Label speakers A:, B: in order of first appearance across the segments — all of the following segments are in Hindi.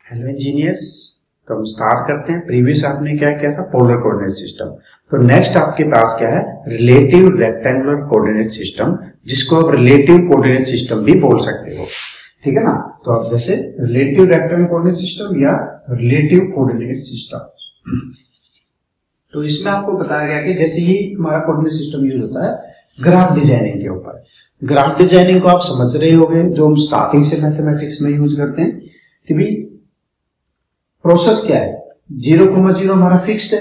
A: हेलो इंजीनियर्स, तो हम स्टार्ट करते हैं। प्रीवियस आपने क्या किया था, पोलर कोऑर्डिनेट सिस्टम। तो नेक्स्ट आपके पास क्या है, रिलेटिव रेक्टेंगुलर कोऑर्डिनेट सिस्टम, जिसको आप रिलेटिव कोऑर्डिनेट सिस्टम भी बोल सकते हो। ठीक है ना। तो आप जैसे रिलेटिव रेक्टेंगुलर कोऑर्डिनेट सिस्टम या रिलेटिव कोऑर्डिनेट सिस्टम, तो इसमें आपको बताया गया कि जैसे ही हमारा कोऑर्डिनेट सिस्टम यूज होता है ग्राफ डिजाइनिंग के ऊपर। ग्राफ डिजाइनिंग को आप समझ रहे होंगे, जो हम स्टार्टिंग से मैथमेटिक्स में यूज करते हैं कि भाई प्रोसेस क्या है, 0,0 हमारा फिक्स्ड है।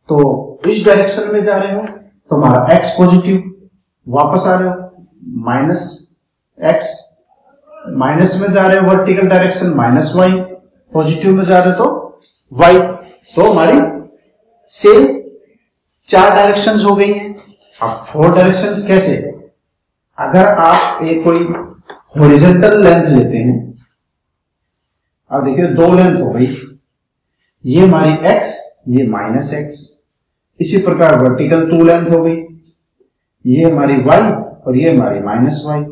A: तो इस डायरेक्शन में जा रहे हो तो हमारा x पॉजिटिव, वापस आ रहे हो माइनस x, माइनस में जा रहे हो वर्टिकल डायरेक्शन -y, पॉजिटिव में जा रहे हो तो y। तो हमारी सेम 4 डायरेक्शंस हो गई हैं। अब 4 डायरेक्शंस कैसे, अगर आप एक कोई हॉरिजॉन्टल लेंथ लेते हैं, अब देखिए 2 लेंथ हो गई, ये हमारी x, ये -x। इसी प्रकार वर्टिकल 2 लेंथ हो गई, ये हमारी y और ये हमारी -y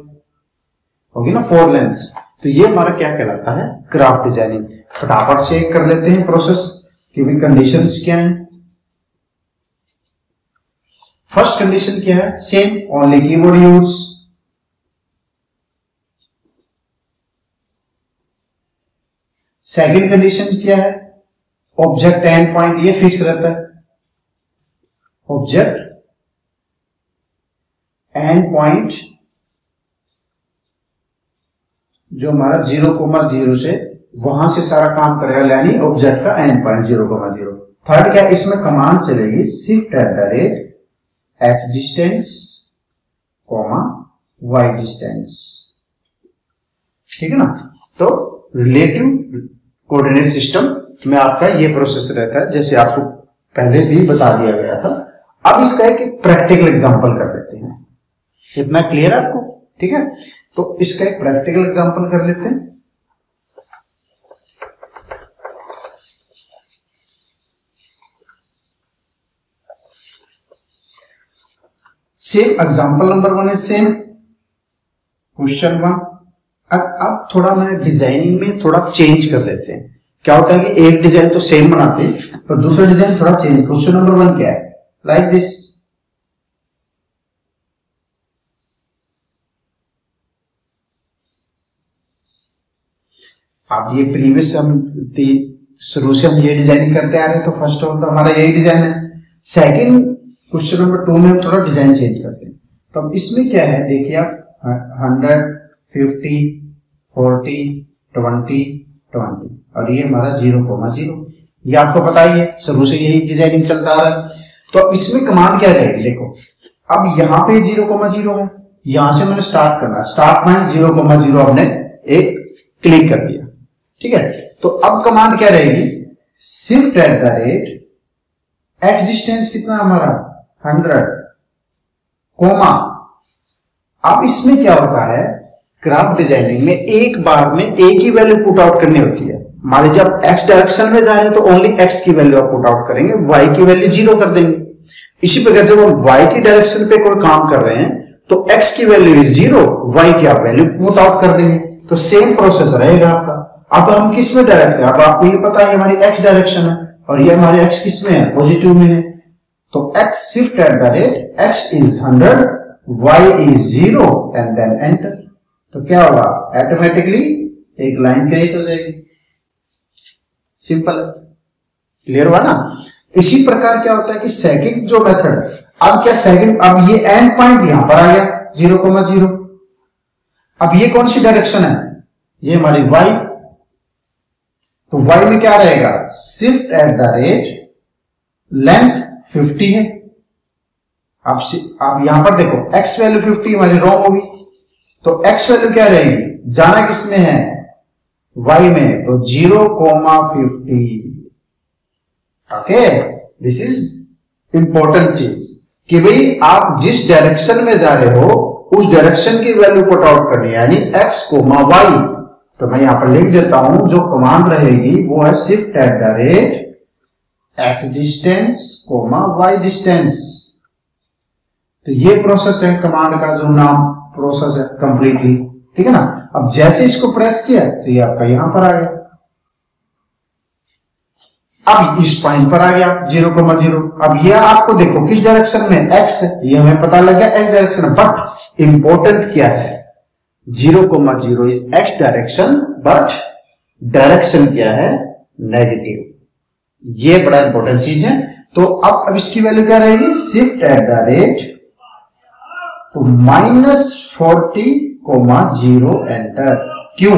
A: होगी ना, 4 लेंथ्स। तो ये हमारा क्या कहलाता है, ग्राफ डिजाइनिंग। फटाफट से कर लेते हैं प्रोसेस कि भी कंडीशंस क्या हैं। फर्स्ट कंडीशन क्या है, same only keyword use. Second condition क्या है, ऑब्जेक्ट एंड पॉइंट ये फिक्स रहता है। ऑब्जेक्ट एंड पॉइंट जो हमारा 0,0 से वहां से सारा काम करेगा, यानी ऑब्जेक्ट का एंड पॉइंट 0,0। थर्ड क्या, इसमें कमांड चलेगी shift at the rate x distance, y distance. ठीक है ना। तो रिलेटिव कोऑर्डिनेट सिस्टम में आपका ये प्रोसेस रहता है, जैसे आपको पहले भी बता दिया गया था। अब इसका एक प्रैक्टिकल एग्जांपल कर लेते हैं। इतना क्लियर है आपको? ठीक है, तो इसका एक प्रैक्टिकल एग्जांपल कर लेते हैं। सेम एग्जांपल नंबर 1 है सेम क्वेश्चन 1। अब थोड़ा मैं डिजाइनिंग में थोड़ा चेंज कर देते हैं। क्या होता है कि एक डिजाइन तो सेम बनाते हैं पर दूसरा डिजाइन थोड़ा चेंज। क्वेश्चन नंबर 1 क्या है, लाइक दिस। अब ये प्रीवियस हम शुरू से हम ये डिजाइनिंग करते आ रहे हैं, तो फर्स्ट ऑफ ऑल तो हमारा यही डिजाइन है। सेकंड क्वेश्चन नंबर 2 में हम थोड़ा डिजाइन चेंज करते हैं। तो अब इसमें क्या है, देखिए आप 100, 50, 40, 20 और ये हमारा 0,0। ये आपको पता ही है, शुरू से यही डिजाइनिंग चलता आ रहा है। तो अब इसमें कमांड क्या रहेगी, देखो अब यहाँ पे 0,0 है, यहां से मैंने स्टार्ट करना है। स्टार्ट में 0,0 हमने एक क्लिक कर दिया। ठीक है, तो अब कमांड क्या रहेगी, shift at the rate x distance कितना हमारा 100, कोमा। अब इसमें क्या होता है, ग्राफ डिजाइनिंग में एक बार में एक ही वैल्यू पुट आउट करनी होती है। मान लीजिए आप x डायरेक्शन में जा रहे हैं तो ओनली x की वैल्यू आप पुट आउट करेंगे, y की वैल्यू 0 कर देंगे। इसी प्रकार जब हम y की डायरेक्शन पे कोई काम कर रहे हैं तो x की वैल्यू 0, y की आप वैल्यू पुट आउट कर देंगे। तो सेम प्रोसेस रहेगा आपका। अब हम किस में डायरेक्शन, अब आपको ये पता है हमारी x डायरेक्शन है और ये हमारे x किस में है, पॉजिटिव में है। तो x shift at the rate x is 100, y is 0 and then enter. तो क्या होगा, ऑटोमेटिकली एक लाइन क्रिएट हो जाएगी। सिंपल, क्लियर हुआ ना। इसी प्रकार क्या होता है कि सेकंड जो मेथड, अब क्या सेकंड, अब ये एंड पॉइंट यहां पर आ गया 0,0। अब ये कौन सी डायरेक्शन है, ये हमारी y। तो y में क्या रहेगा, shift at the rate length 50 है। अब यहां पर देखो x वैल्यू 50 हमारी रॉन्ग होगी, तो x वैल्यू क्या रहेगी, जाना किसमें है, y में, तो 0,50। ओके, दिस इज इंपॉर्टेंट चीज कि भाई आप जिस डायरेक्शन में जा रहे हो उस डायरेक्शन की वैल्यू पुट आउट करनी है, यानी x, y। तो मैं यहां पर लिख देता हूं, जो कमांड रहेगी वो है shift at the rate x distance, y distance. तो ये प्रोसेस है कमांड का, जो नाम प्रोसेस है कंप्लीटली। ठीक है ना। अब जैसे इसको प्रेस किया तो ये आपका यहां पर आ गया। अब इस पॉइंट पर आ गया 0,0। अब ये आपको देखो किस डायरेक्शन में, x है, ये हमें पता लग गया x डायरेक्शन है, बट इंपॉर्टेंट क्या है, 0,0 is x direction, but direction क्या है, नेगेटिव। ये बड़ा इंपॉर्टेंट चीज है। तो अब इसकी वैल्यू क्या रहेगी, शिफ्ट एट द रेट, तो -40,0 एंटर। क्यों?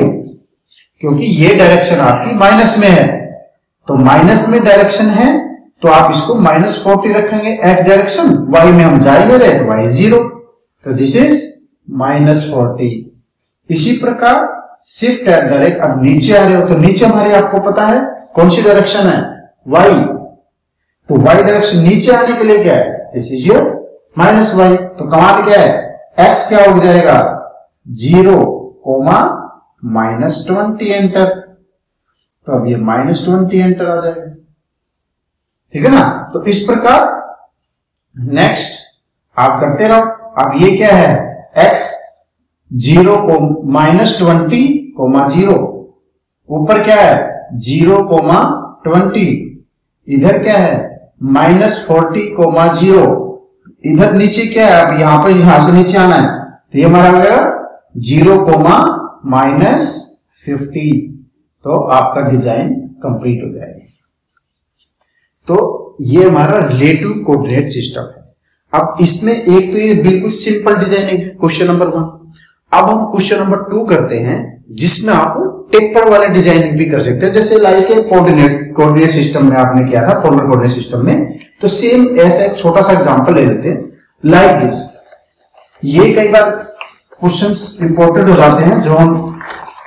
A: क्योंकि ये डायरेक्शन आपकी माइनस में है, तो माइनस में डायरेक्शन है तो आप इसको -40 रखेंगे एक्स डायरेक्शन, वाई में हम जा ही नहीं रहे तो वाई 0, तो दिस इज -40। इसी प्रकार शिफ्ट एट द रेट, अब नीचे आ रहे हो तो नीचे हमारी आपको पता है कौन सी डायरेक्शन है, वाई, तो वाई डायरेक्शन नीचे आने के लिए क्या है, दिस इज योर -y। तो कमांड क्या है, x क्या हो जाएगा 0, -20 एंटर, तो अब ये -20 एंटर आ जाएगा, ठीक है ना। तो इस प्रकार नेक्स्ट आप करते रहो। अब ये क्या है, x 0 को -20,0, ऊपर क्या है 0,20, इधर क्या है -40,0, इधर नीचे क्या है, अब यहां पर यहां से नीचे आना है, तो ये हमारा हो गया 0,-50, तो आपका डिजाइन कंप्लीट हो जाएगा। तो ये हमारा रिलेटिव कोऑर्डिनेट सिस्टम है। अब इसमें एक तो ये बिल्कुल सिंपल डिजाइनिंग है, क्वेश्चन नंबर 1। अब हम क्वेश्चन नंबर 2 करते हैं, जिसमें आप टेपर वाले डिजाइनिंग भी कर सकते हैं, जैसे लाइक कोऑर्डिनेट सिस्टम में आपने किया था, पोलर कोऑर्डिनेट सिस्टम में। तो सेम ऐसा एक छोटा सा एग्जांपल ले लेते हैं, लाइक दिस। ये कई बार क्वेश्चंस इंपॉर्टेंट हो जाते हैं जो हम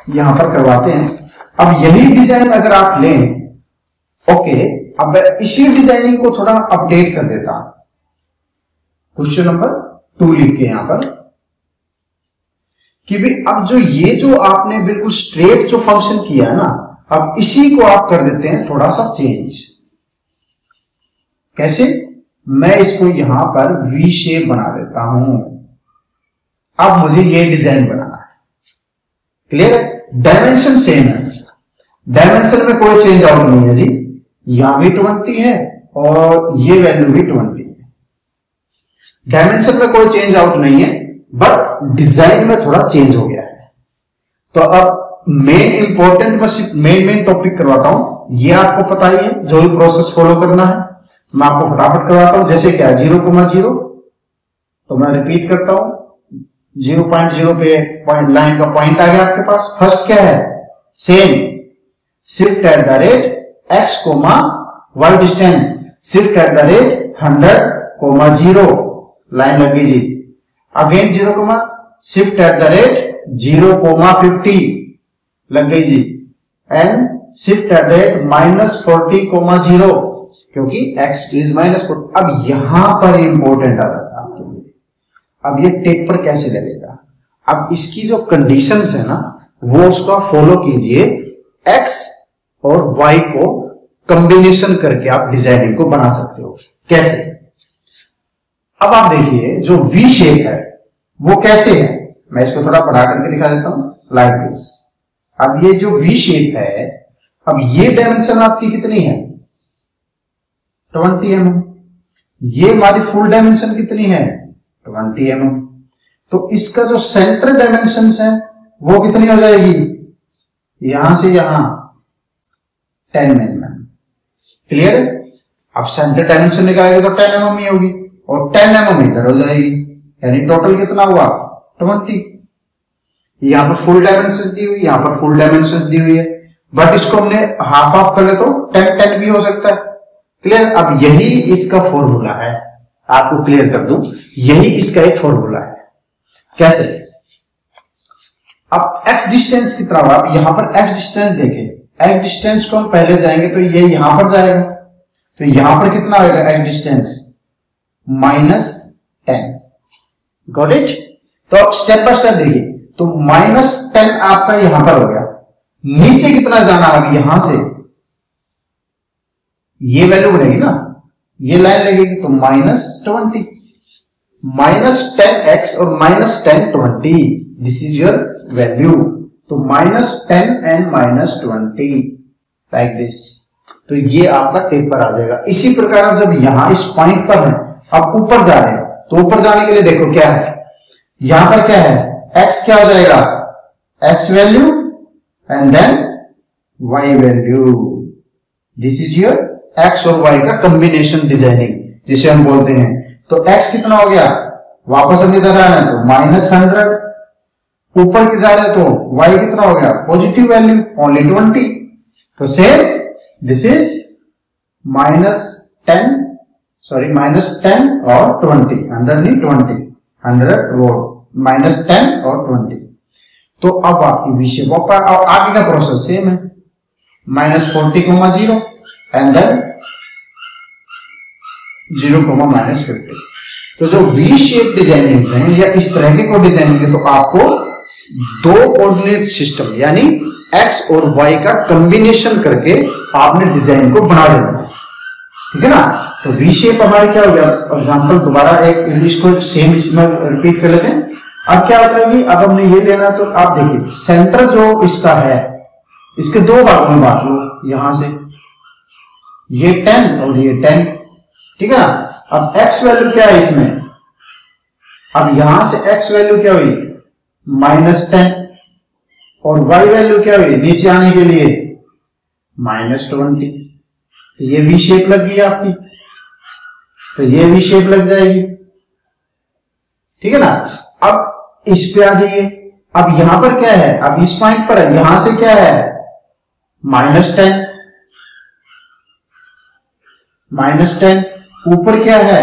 A: यहां पर करवाते हैं। अब यही डिजाइन अगर आप लें, ओके, अब इसी डिजाइनिंग को थोड़ा अपडेट कर देता हूं, क्वेश्चन नंबर 2 लिख के यहां पर, कि भी अब जो आपने बिल्कुल स्ट्रेट जो फंक्शन किया है ना, अब इसी को आप कर देते हैं थोड़ा सा चेंज। कैसे? मैं इसको यहां पर वी शेप बना देता हूं। अब मुझे ये डिजाइन बनाना है, क्लियर है? डायमेंशन सेम है, डायमेंशन में कोई चेंज आउट नहीं है जी, यहां भी 20 है और ये वैल्यू भी 20 है, डायमेंशन में कोई चेंज आउट नहीं है, बट डिजाइन में थोड़ा चेंज हो गया है। तो अब मेन इंपॉर्टेंट, बस मेन टॉपिक करवाता हूं, ये आपको पता ही है, जो भी प्रोसेस फॉलो करना है मैं आपको फटाफट करवाता हूं। जैसे क्या 0,0, तो मैं रिपीट करता हूं, 0.0 पे लाइन का पॉइंट आ गया आपके पास। फर्स्ट क्या है, same shift at the rate x, y distance, shift at the rate 100,0, line लगी जी। Again 0, shift at the rate 0,50, लग गई जी। And shift at the rate -40,0, क्योंकि x इज -40। अब यहां पर इंपॉर्टेंट आ जाता है आपके लिए, अब ये टेपर कैसे लगेगा। अब इसकी जो कंडीशंस है ना, वो उसका फॉलो कीजिए, x और y को कॉम्बिनेशन करके आप डिजाइनिंग को बना सकते हो। कैसे? अब आप देखिए जो V शेप है वो कैसे है, मैं इसको थोड़ा बढ़ा करके दिखा देता हूं, लाइक दिस। अब ये जो V शेप है, अब ये डायमेंशन आपकी कितनी है 20 mm, ये हमारी फुल डायमेंशन कितनी है 20 mm, तो इसका जो सेंटर डायमेंशन है वो कितनी हो जाएगी, यहां से यहां 10 mm, क्लियर है। अब सेंटर डायमेंशन निकालेंगे तो 10 mm ही होगी, और 10 mm इधर हो जाएगी, यानी टोटल कितना हुआ 20। यहां पर फुल डायमेंशंस दी हुई, यहां पर फुल डायमेंशंस दी हुई है, बट इसको हमने हाफ ऑफ कर ले तो 10 भी हो सकता है, क्लियर। अब यही इसका फॉर्मूला है, आपको क्लियर कर दूं, यही इसका एक फॉर्मूला है। कैसे? अब x डिस्टेंस कितना हुआ, अब यहां पर x डिस्टेंस देखें, x डिस्टेंस को हम पहले जाएंगे तो ये यहां पर जाएगा, तो यहां पर कितना होगा x डिस्टेंस -10, गॉट इट। तो अब स्टेप बाय स्टेप देखिए, तो -10 आपका यहां पर हो गया, नीचे कितना जाना, अब यहां से ये वैल्यू बढ़ेगी ना, ये लाइन लगेगी, तो -20, -10x और -10, दिस इज योर वैल्यू। तो -10 एंड -20 लाइक दिस। तो ये आपका टेपर आ जाएगा। इसी प्रकार जब यहां इस पॉइंट पर है, अब ऊपर जा रहे हैं, तो ऊपर जाने के लिए देखो क्या है, यहां पर क्या है, x क्या हो जाएगा, x value and then y value. This is your x और y का कॉम्बिनेशन डिजाइनिंग जिसे हम बोलते हैं। तो x कितना हो गया, वापस हम इधर आ रहे हैं तो -100, ऊपर के जा रहे हैं तो y कितना हो गया, पॉजिटिव वैल्यू ओनली 20। तो सेम दिस इज -10 और 20, 100 नहीं 20, 100 वो -10 और 20। तो अब आपकी वी शेप, और आगे का प्रोसेस सेम है, -40, एंड देन 0, -50। तो जो वी शेप डिजाइनिंग हैं या इस तरह के को डिजाइनिंग है, तो आपको दो कोऑर्डिनेट सिस्टम यानी x और y का कॉम्बिनेशन करके आपने डिजाइन को बना देना, ठीक है ना। तो वी शेप हमारे क्या हो गया, एग्जांपल दोबारा एक इसको सेम इसमें रिपीट कर लेते हैं। अब क्या होता है कि अब हमने ये लेना, तो आप देखिए सेंटर जो इसका है, इसके दो भागों में बांट लो, यहां से ये 10 और ये 10, ठीक है ना। अब x वैल्यू क्या है इसमें, अब यहां से x वैल्यू क्या हुई, -10, और y वैल्यू क्या हुई नीचे आने के लिए -20। तो ये वी शेप लग गई आपकी, तो ये वी शेप लग जाएगी, ठीक है ना। अब इस पे आ जाइए, अब यहां पर क्या है, अब इस पॉइंट पर है, यहां से क्या है -10, ऊपर क्या है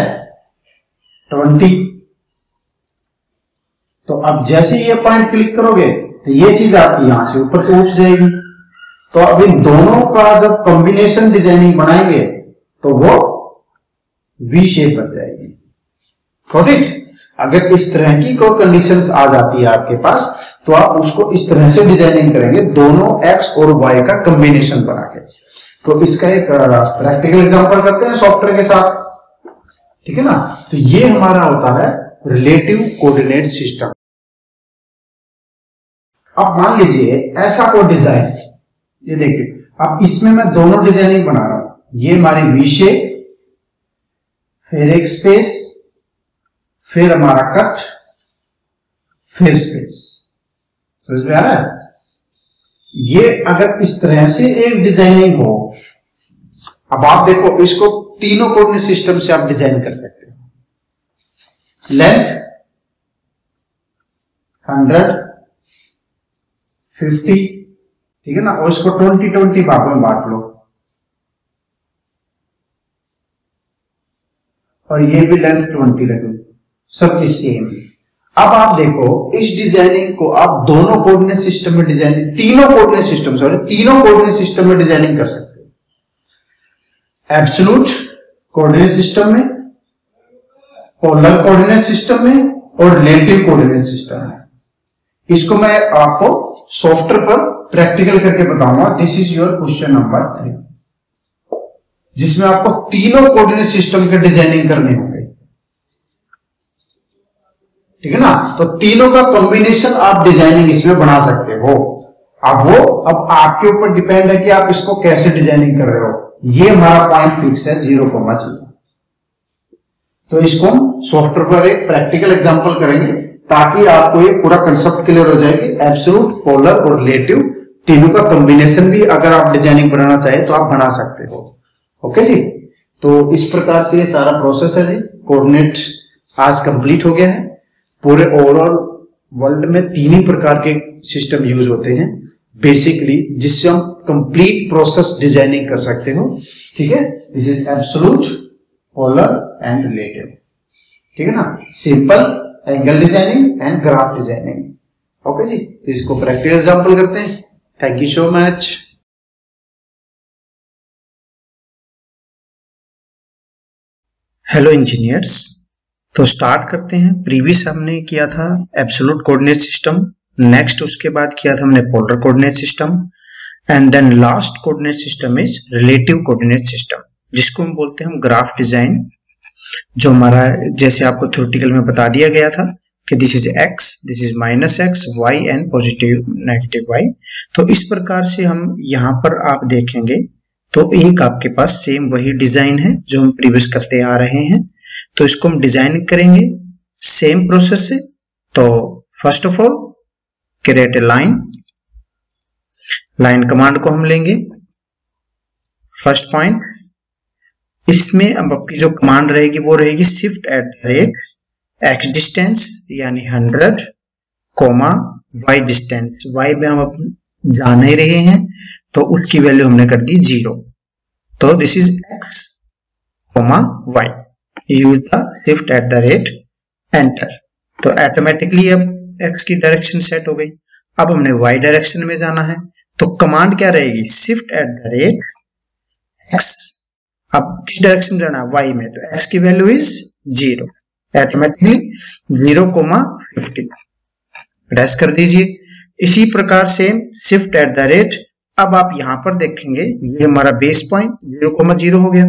A: 20। तो अब जैसे ये पॉइंट क्लिक करोगे तो ये चीज आपकी यहां से ऊपर से उठ जाएगी। तो अब इन दोनों का जब कॉम्बिनेशन डिजाइनिंग बनाएंगे तो वो वी शेप बन जाएगी। Got it. अगर इस तरह की कोई कंडीशंस आ जाती है आपके पास, तो आप उसको इस तरह से डिजाइनिंग करेंगे, दोनों x और y का कॉम्बिनेशन बना के। तो इसका एक प्रैक्टिकल एग्जांपल करते हैं सॉफ्टवेयर के साथ, ठीक है ना। तो ये हमारा होता है रिलेटिव कोऑर्डिनेट सिस्टम। अब मान लीजिए ऐसा कोई डिजाइन, ये देखिए, अब इसमें मैं दोनों डिजाइनिंग बना रहा हूं, ये हमारी वी शेप, फिर एक स्पेस, फिर हमारा कट, फिर स्पेस। समझ में आ रहा है। ये अगर इस तरह से एक डिजाइनिंग हो, अब आप देखो इसको तीनों कोऑर्डिनेट सिस्टम से आप डिजाइन कर सकते हो। लेंथ 100, 50, ठीक है ना, और इसको 20 भागों में बांट लो, और ये भी लेंथ 20 रख लो, सब सेम। अब आप देखो इस डिजाइनिंग को आप दोनों कोऑर्डिनेट सिस्टम में डिजाइनिंग, तीनों कोऑर्डिनेट सिस्टम में डिजाइनिंग कर सकते हो। एब्सोल्यूट कोऑर्डिनेट सिस्टम में, पोलर कोऑर्डिनेट सिस्टम में और रिलेटिव कोऑर्डिनेट सिस्टम में। इसको मैं आपको सॉफ्टवेयर पर प्रैक्टिकल करके बताऊंगा। This is your question number 3, जिसमें आपको तीनों कोऑर्डिनेट सिस्टम के डिजाइनिंग करने होंगे, ठीक है ना। तो तीनों का कॉम्बिनेशन आप डिजाइनिंग इसमें बना सकते हो। अब आपके ऊपर डिपेंड है कि आप इसको कैसे डिजाइनिंग कर रहे हो। ये हमारा पॉइंट फिक्स है 0,0। तो इसको हम सॉफ्टवेयर पर एक प्रैक्टिकल एग्जांपल करेंगे, ताकि आपको ये पूरा कंसेप्ट क्लियर हो जाएगी। एब्सोल्यूट, पोलर और रिलेटिव तीनों का कॉम्बिनेशन भी अगर आप डिजाइनिंग बनाना चाहे तो आप बना सकते हो। ओके जी। तो इस प्रकार से ये सारा प्रोसेस है जी। कोऑर्डिनेट आज कंप्लीट हो गया है। पूरे ओवरऑल वर्ल्ड में 3 ही प्रकार के सिस्टम यूज होते हैं बेसिकली, जिससे हम कंप्लीट प्रोसेस डिजाइनिंग कर सकते हो, ठीक है। This is absolute, polar and relative, ठीक है ना। Simple, angle designing and graph designing. Okay जी। इसको प्रैक्टिकल एग्जांपल करते हैं। Thank you so much.
B: Hello engineers, तो स्टार्ट करते हैं। प्रीवियस हमने किया था एब्सोल्यूट कोऑर्डिनेट सिस्टम, नेक्स्ट उसके बाद किया था हमने polar coordinate system, and then last coordinate system is relative coordinate system, जिसको हम बोलते हैं हम ग्राफ डिजाइन। जो हमारा जैसे आपको थ्योरेटिकल में बता दिया गया था कि this is x, this is -x, y and positive negative y। तो इस प्रकार से हम यहाँ पर आप देखेंगे तो एक आपके पास सेम वही डिजाइन है जो हम प्रीवियस करते आ रहे हैं। तो इसको हम डिजाइन करेंगे सेम प्रोसेस से। तो first of all create a line, line command को हम लेंगे फर्स्ट पॉइंट। इसमें अब आपकी जो कमांड रहेगी वो रहेगी shift at the rate x distance यानी 100 कोमा वाई डिस्टेंस। वाई में हम जा नहीं रहे हैं तो उसकी वैल्यू हमने कर दी 0। तो this is x comma y, use the shift at the rate, enter. तो ऑटोमेटिकली अब एक्स की डायरेक्शन सेट हो गई। अब हमने वाई डायरेक्शन में जाना है तो कमांड क्या रहेगी, shift at the rate x. अब किस डायरेक्शन जाना है, वाई में, तो एक्स की वैल्यू इज 0, ऑटोमेटिकली 0,50 प्रेस कर दीजिए। इसी प्रकार से शिफ्ट एट द रेट, अब आप यहां पर देखेंगे ये हमारा बेस पॉइंट 0,0 हो गया।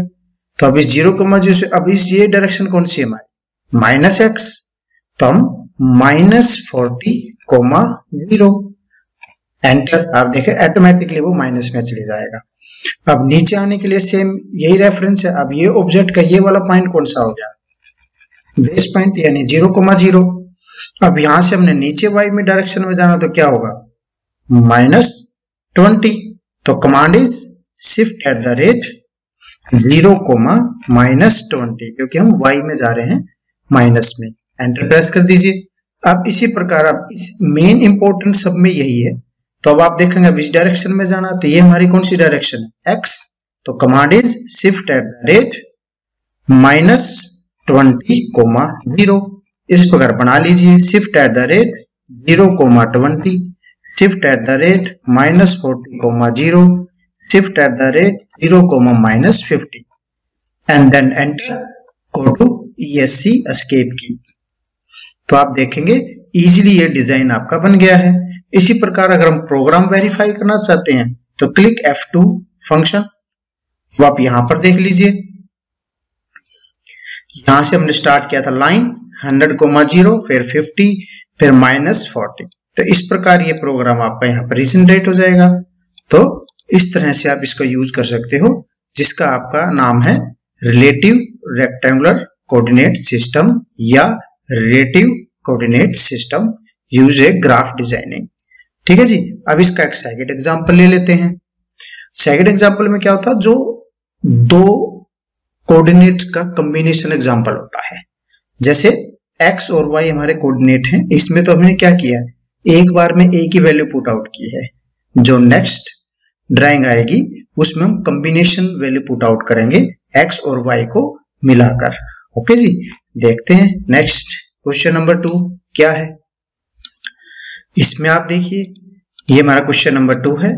B: तो अब इस 0,0 से अब इस ये डायरेक्शन कौन सी है हमारी, माइनस एक्स, तो हम -40,0 एंटर। आप देखें ऑटोमेटिकली वो माइनस में चले जाएगा। अब नीचे आने के लिए सेम यही रेफरेंस है। अब ये ऑब्जेक्ट का ये वाला पॉइंट कौन सा हो गया, बेस पॉइंट यानी 0,0। अब यहां से हमने नीचे वाई में डायरेक्शन में जाना तो क्या होगा, -20। तो command is shift at the rate 0,-20, क्योंकि हम वाई में जा रहे हैं माइनस में, एंटर प्रेस कर दीजिए। अब इसी प्रकार अब मेन इंपॉर्टेंट सब में यही है। तो अब आप देखेंगे अब इस डायरेक्शन में जाना, तो ये हमारी कौन सी डायरेक्शन है, एक्स। तो command is shift at the rate -20,0। इस प्रकार बना लीजिए, shift at the rate 0,20, shift at the rate -40,0, shift at the rate 0,-50 and then enter, go to ESC escape key. तो आप देखेंगे इजीली ये डिजाइन आपका बन गया है। इसी प्रकार अगर हम प्रोग्राम वेरीफाई करना चाहते हैं तो क्लिक F2 फंक्शन। तो आप यहां पर देख लीजिए, यहां से हमने स्टार्ट किया था लाइन 100,0, फिर 50, फिर -40। तो इस प्रकार ये प्रोग्राम आपका यहाँ पर जनरेट हो जाएगा। तो इस तरह से आप इसको यूज कर सकते हो, जिसका आपका नाम है रिलेटिव रेक्टेंगुलर कोऑर्डिनेट सिस्टम या relative coordinate system use a graph designing. ठीक है जी। अब इसका एक सेकंड एग्जांपल ले लेते हैं। सेकंड एग्जांपल में क्या होता है, जो दो कोऑर्डिनेट का कॉम्बिनेशन एग्जांपल होता है। जैसे x और y हमारे कोऑर्डिनेट हैं, इसमें तो हमने क्या किया, एक बार में a की वैल्यू पुट आउट की है। जो नेक्स्ट ड्राइंग आएगी उसमें हम कॉम्बिनेशन वैल्यू पुट आउट करेंगे x और y को मिलाकर। ओके जी, देखते हैं नेक्स्ट क्वेश्चन नंबर 2 क्या है। इसमें आप देखिए ये हमारा क्वेश्चन नंबर 2 है।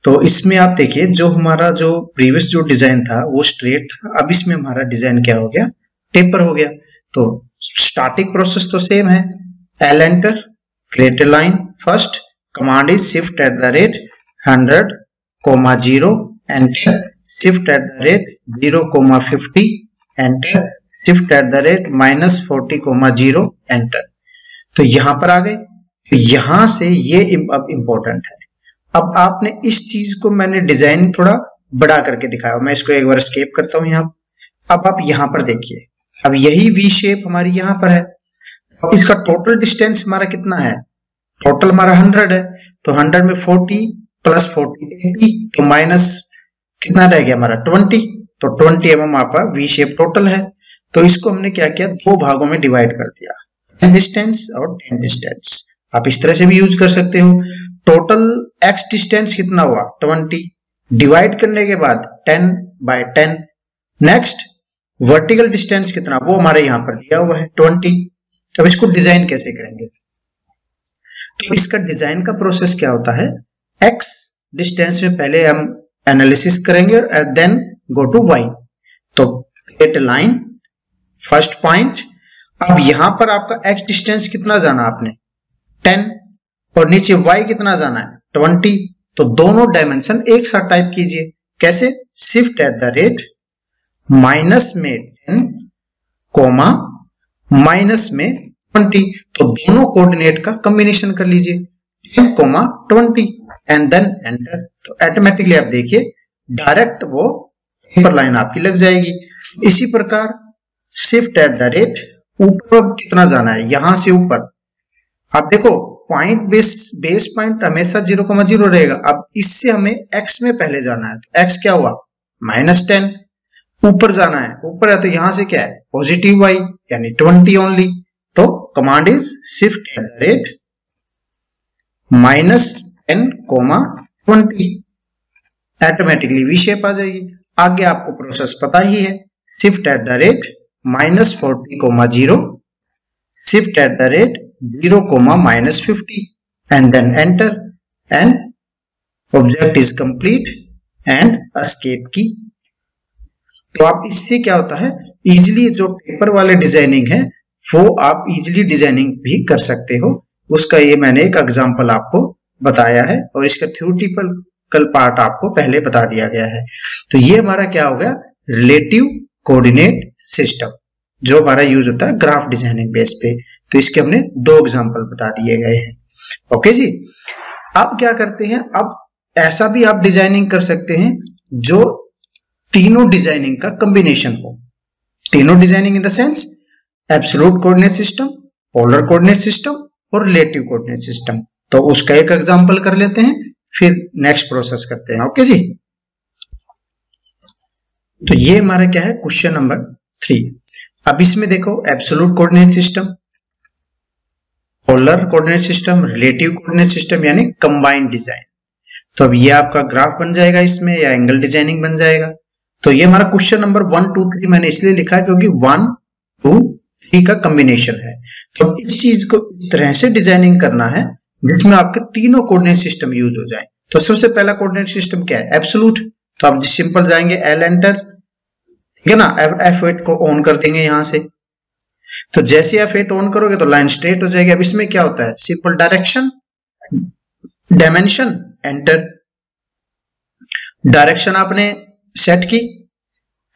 B: तो इसमें आप देखिए जो हमारा जो प्रीवियस जो डिजाइन था वो स्ट्रेट था, अब इसमें हमारा डिजाइन क्या हो गया, टेपर हो गया। तो स्टार्टिंग प्रोसेस तो सेम है, L enter, create a line, first command is shift at the rate 100,0, enter, shift at the rate 0,50, enter, shift at the rate -40,0, enter. तो यहां पर आ गए। तो यहां से ये अब इंपॉर्टेंट है। अब आपने इस चीज को मैंने डिजाइन थोड़ा बड़ा करके दिखाया, मैं इसको एक बार एस्केप करता हूं यहां। अब आप यहां पर देखिए, अब यही वी शेप हमारी यहां पर है। अब इसका टोटल डिस्टेंस हमारा कितना है, टोटल हमारा 100 है। तो 100 में 40 + 40 80, तो माइनस कितना रह गया हमारा 20। तो 20 mm आपका वी शेप टोटल है। तो इसको हमने क्या किया, दो भागों में डिवाइड कर दिया, 10 डिस्टेंस और 10 डिस्टेंस। आप इस तरह से भी यूज कर सकते हो। टोटल x डिस्टेंस कितना हुआ 20, डिवाइड करने के बाद 10/10। नेक्स्ट वर्टिकल डिस्टेंस कितना, वो हमारे यहां पर दिया हुआ है 20। अब इसको डिजाइन कैसे करेंगे, तो इसका डिजाइन का प्रोसेस क्या होता है, x डिस्टेंस में पहले हम एनालिसिस करेंगे और देन गो टू y। तो create a line, first point. अब यहां पर आपका x डिस्टेंस कितना जाना आपने 10 और नीचे y कितना जाना है 20। तो दोनों डायमेंशन एक साथ टाइप कीजिए। कैसे, shift at the rate minus में 10 कोमा माइनस में 20। तो दोनों कोऑर्डिनेट का कॉम्बिनेशन कर लीजिए 10, 20 एंड देन एंटर। तो ऑटोमेटिकली आप देखिए डायरेक्ट वो टेपर लाइन आपकी लग जाएगी। इसी प्रकार शिफ्ट एट द रेट, ऊपर कितना जाना है, यहां से ऊपर। अब देखो पॉइंट बेस पॉइंट हमेशा 0,0 रहेगा। अब इससे हमें x में पहले जाना है, तो x क्या हुआ -10, ऊपर जाना है, ऊपर है तो यहां से क्या है पॉजिटिव y यानी 20 ओनली। तो command is shift at the rate -10,20, automatically V shape आ जाएगी। आगे आपको प्रोसेस पता ही है, shift at the rate -40,0, shift at the rate 0,-50 and then enter and object is complete and escape की। तो आप इससे क्या होता है, इजीली जो टेपर वाले डिजाइनिंग है वो आप इजीली डिजाइनिंग भी कर सकते हो। उसका ये मैंने एक एग्जांपल आपको बताया है और इसका थ्योरेटिकल पार्ट आपको पहले बता दिया गया है। तो ये हमारा क्या हो गया, रिलेटिव कोऑर्डिनेट सिस्टम, जो हमारा यूज होता है ग्राफ डिजाइनिंग बेस पे। तो इसके हमने 2 एग्जांपल बता दिए गए हैं। ओके जी, अब क्या करते हैं, अब ऐसा भी आप डिजाइनिंग कर सकते हैं जो तीनों डिजाइनिंग का कॉम्बिनेशन हो। तीनों designing in the sense absolute coordinate system, polar coordinate system और रिलेटिव कोऑर्डिनेट सिस्टम। तो उसका एक एग्जांपल कर लेते हैं, फिर नेक्स्ट प्रोसेस करते हैं। ओके जी, तो ये हमारा क्या है क्वेश्चन नंबर 3। अब इसमें देखो absolute coordinate system, polar coordinate system, relative coordinate system यानी कंबाइंड डिजाइन। तो अब ये आपका ग्राफ बन जाएगा इसमें, या एंगल डिजाइनिंग बन जाएगा। तो ये हमारा क्वेश्चन नंबर 1, 2, 3 मैंने इसलिए लिखा है क्योंकि 1, 2, 3 का कॉम्बिनेशन है। तो इस चीज को इस तरह से डिजाइनिंग करना है जिसमें आपके तीनों कोऑर्डिनेट सिस्टम यूज हो जाए। तो सबसे पहला कोऑर्डिनेट सिस्टम क्या है, एब्सोल्यूट। तो आप सिंपल जाएंगे L एंटर, ठीक है ना, F8 को ऑन कर देंगे यहां से। तो जैसे F8 ऑन करोगे तो लाइन स्ट्रेट हो जाएगी। अब इसमें क्या होता है, simple direction, dimension, enter. Direction आपने सेट की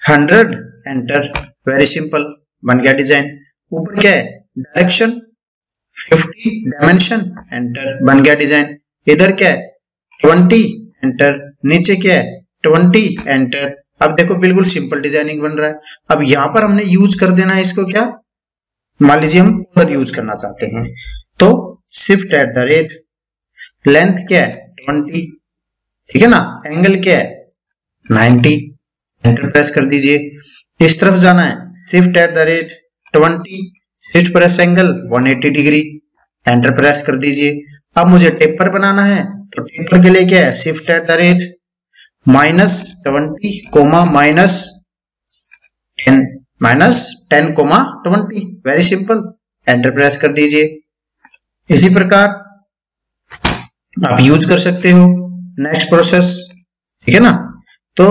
B: 100, एंटर, वेरी सिंपल, बन गया डिजाइन। ऊपर क्या है डायरेक्शन 50, डायमेंशन, एंटर, बन गया डिजाइन। इधर क्या है 20, एंटर, नीचे क्या है 20, एंटर। अब देखो बिल्कुल सिंपल डिजाइनिंग बन रहा है। अब यहां पर हमने यूज कर देना है इसको, क्या, मान लीजिए हम पोलर यूज करना चाहते हैं, तो shift at the rate, length क्या है 20, ठीक है ना, एंगल क्या है 90, एंटर प्रेस कर दीजिए। इस तरफ जाना है, shift at the rate 20, shift press angle 180 degree, enter press कर दीजिए। अब मुझे टेपर बनाना है, तो टेपर के लिए क्या है, shift at the rate -20, -10,20, very simple, enter press कर दीजिए। इसी प्रकार आप यूज कर सकते हो नेक्स्ट प्रोसेस, ठीक है ना। तो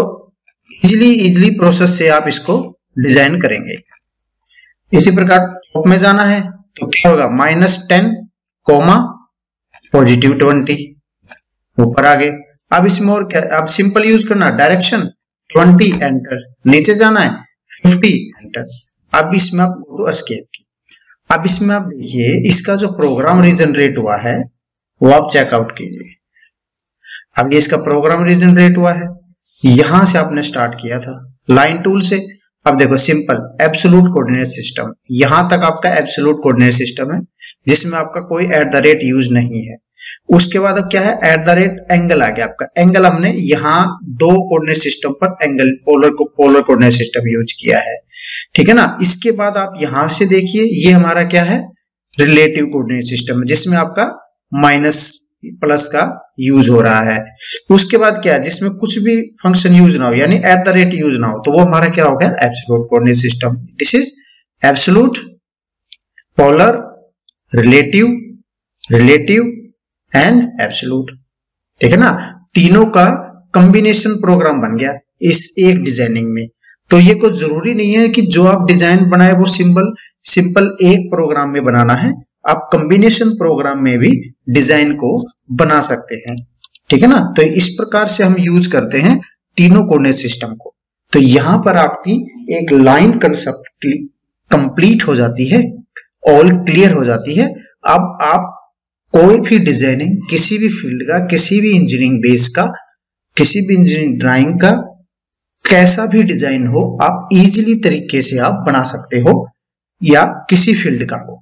B: इजीली प्रोसेस से आप इसको डिजाइन करेंगे। इसी प्रकार टॉप में जाना है तो क्या होगा, -10, +20, ऊपर आगे। अब इसमें और क्या, अब सिंपल यूज करना, डायरेक्शन 20, एंटर, नीचे जाना है 50, एंटर। अब इसमें आप गो टू एस्केप की। अब इसमें आप देखिए इसका जो प्रोग्राम रीजनरेट हुआ है वो आप चेकआउट कीजिए। अब ये इसका प्रोग्राम रीजनरेट हुआ है, यहां से आपने स्टार्ट किया था लाइन टूल से। अब देखो सिंपल एब्सोल्यूट कोऑर्डिनेट सिस्टम, यहां तक आपका एब्सोल्यूट कोऑर्डिनेट सिस्टम है जिसमें आपका कोई @ यूज नहीं है। उसके बाद अब क्या है, @ एंगल आ गया आपका। एंगल हमने यहाँ 2 कोऑर्डिनेट सिस्टम पर angle polar coordinate system use किया है, ठीक है ना। इसके बाद आप यहां से देखिए ये हमारा क्या है, रिलेटिव कोऑर्डिनेट सिस्टम, जिसमें आपका माइनस प्लस का यूज हो रहा है। उसके बाद क्या है, जिसमें कुछ भी फंक्शन यूज ना हो यानी @ यूज ना हो, तो वो हमारा क्या हो गया, absolute coordinate system. This is absolute, polar, relative and absolute, ठीक है ना। तीनों का कॉम्बिनेशन प्रोग्राम बन गया इस एक डिजाइनिंग में। तो ये कोई जरूरी नहीं है कि जो आप डिजाइन बनाए वो सिंपल एक प्रोग्राम में बनाना है, आप कॉम्बिनेशन प्रोग्राम में भी डिजाइन को बना सकते हैं, ठीक है ना। तो इस प्रकार से हम यूज करते हैं तीनों कोऑर्डिनेट सिस्टम को। तो यहां पर आपकी एक लाइन कंसेप्ट कंप्लीट हो जाती है, ऑल क्लियर हो जाती है। अब आप कोई भी डिजाइनिंग किसी भी फील्ड का, किसी भी इंजीनियरिंग बेस का किसी भी इंजीनियरिंग ड्राइंग का कैसा भी डिजाइन हो आप इजीली तरीके से आप बना सकते हो, या किसी फील्ड का हो,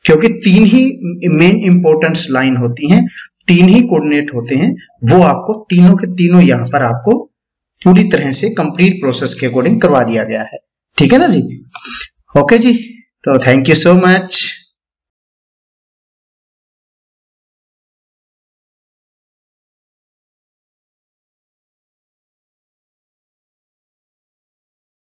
B: क्योंकि 3 ही मेन इंपॉर्टेंस लाइन होती हैं, 3 ही कोऑर्डिनेट होते हैं, वो आपको तीनों के तीनों यहां पर आपको पूरी तरह से कंप्लीट प्रोसेस के अकॉर्डिंग करवा दिया गया है। ठीक है ना जी। ओके जी, तो थैंक यू सो मच।